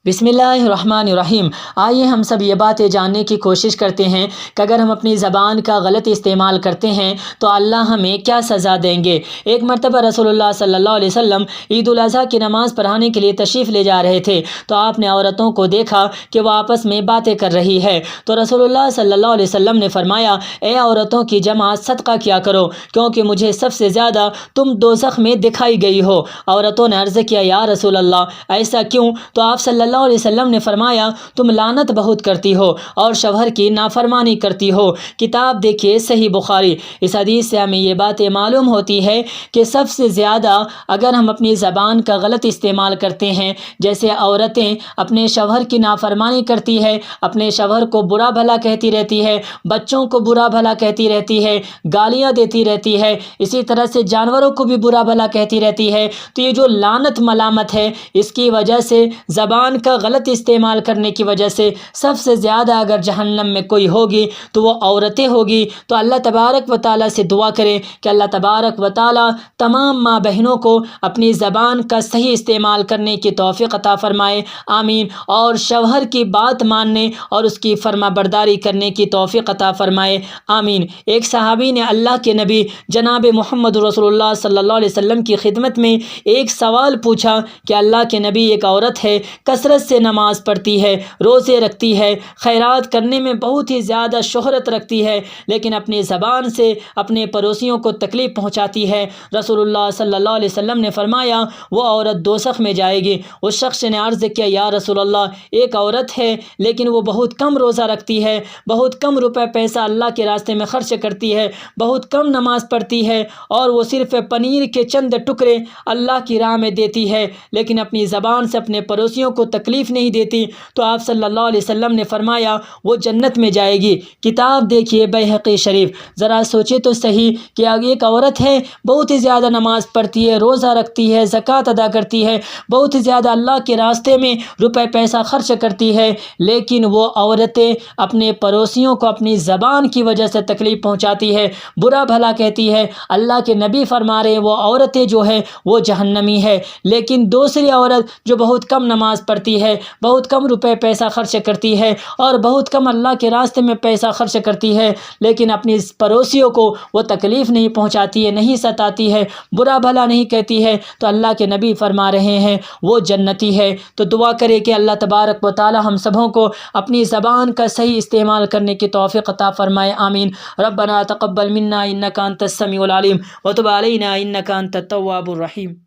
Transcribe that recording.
بسم اللہ الرحمن الرحیم۔ آئیے ہم سب یہ باتیں جاننے کی کوشش کرتے ہیں کہ اگر ہم اپنی زبان کا غلط استعمال کرتے ہیں تو اللہ ہمیں کیا سزا دیں گے۔ ایک مرتبہ رسول اللہ صلی اللہ علیہ وسلم عید الاضحیٰ کی نماز پڑھانے کے لیے تشریف لے جا رہے تھے تو آپ نے عورتوں کو دیکھا کہ وہ آپس میں باتیں کر رہی ہے تو رسول اللہ صلی اللہ علیہ وسلم نے فرمایا، اے عورتوں کی جماعت، صدقہ کیا کرو کیونکہ مجھے سب سے زیادہ تم دوزخ میں دکھائی گئی ہو۔ عورتوں نے عرض کیا، یا رسول اللہ ایسا کیوں؟ تو آپ صلی اللہ علیہ وسلم نے فرمایا، تم لعنت بہت کرتی ہو اور شوہر کی نافرمانی کرتی ہو۔ کتاب دیکھیے صحیح بخاری۔ اس حدیث سے ہمیں یہ باتیں معلوم ہوتی ہے کہ سب سے زیادہ اگر ہم اپنی زبان کا غلط استعمال کرتے ہیں، جیسے عورتیں اپنے شوہر کی نافرمانی کرتی ہے، اپنے شوہر کو برا بھلا کہتی رہتی ہے، بچوں کو برا بھلا کہتی رہتی ہے، گالیاں دیتی رہتی ہے، اسی طرح سے جانوروں کو بھی برا بھلا کہتی رہتی ہے، تو یہ جو لعنت ملامت ہے اس کی وجہ سے، زبان کا غلط استعمال کرنے کی وجہ سے سب سے زیادہ اگر جہنم میں کوئی ہوگی تو وہ عورتیں ہوگی۔ تو اللہ تبارک و تعالیٰ سے دعا کریں کہ اللہ تبارک و تعالیٰ تمام ماں بہنوں کو اپنی زبان کا صحیح استعمال کرنے کی توفیق عطا فرمائے، آمین، اور شوہر کی بات ماننے اور اس کی فرما برداری کرنے کی توفیق عطا فرمائے، آمین۔ ایک صحابی نے اللہ کے نبی جناب محمد رسول اللہ صلی اللہ علیہ وسلم کی خدمت میں ایک سوال پوچھا کہ اللہ کے نبی، ایک عورت ہے، کثرت سے نماز پڑھتی ہے، روزے رکھتی ہے، خیرات کرنے میں بہت ہی زیادہ شہرت رکھتی ہے، لیکن اپنی زبان سے اپنے پڑوسیوں کو تکلیف پہنچاتی ہے۔ رسول اللہ صلی اللہ علیہ وسلم نے فرمایا، وہ عورت دوزخ میں جائے گی۔ اس شخص نے عرض کیا، یا رسول اللہ، ایک عورت ہے لیکن وہ بہت کم روزہ رکھتی ہے، بہت کم روپے پیسہ اللہ کے راستے میں خرچ کرتی ہے، بہت کم نماز پڑھتی ہے، اور وہ صرف پنیر کے چند ٹکڑے اللہ کی راہ میں دیتی ہے، لیکن اپنی زبان سے اپنے پڑوسیوں کو تکلیف نہیں دیتی۔ تو آپ صلی اللہ علیہ وسلم نے فرمایا، وہ جنت میں جائے گی۔ کتاب دیکھیے بیہقی شریف۔ ذرا سوچے تو صحیح کہ ایک عورت ہے، بہت ہی زیادہ نماز پڑھتی ہے، روزہ رکھتی ہے، زکوٰۃ ادا کرتی ہے، بہت ہی زیادہ اللہ کے راستے میں روپے پیسہ خرچ کرتی ہے، لیکن وہ عورتیں اپنے پڑوسیوں کو اپنی زبان کی وجہ سے تکلیف پہنچاتی ہے، برا بھلا کہتی ہے۔ اللہ کے نبی فرما رہے ہیں، وہ عورتیں جو ہے وہ جہنمی ہے۔ لیکن دوسری عورت جو بہت کم نماز پڑھتی ہے، بہت کم روپے پیسہ خرچ کرتی ہے اور بہت کم اللہ کے راستے میں پیسہ خرچ کرتی ہے، لیکن اپنی پڑوسیوں کو وہ تکلیف نہیں پہنچاتی ہے، نہیں ستاتی ہے، برا بھلا نہیں کہتی ہے، تو اللہ کے نبی فرما رہے ہیں وہ جنتی ہے۔ تو دعا کرے کہ اللہ تبارک و تعالی ہم سبوں کو اپنی زبان کا صحیح استعمال کرنے کی توفیق عطا فرمائے، آمین۔ ربنا تقبل منا انک انت السمیع العلیم وتب علینا انک انت التواب الرحیم۔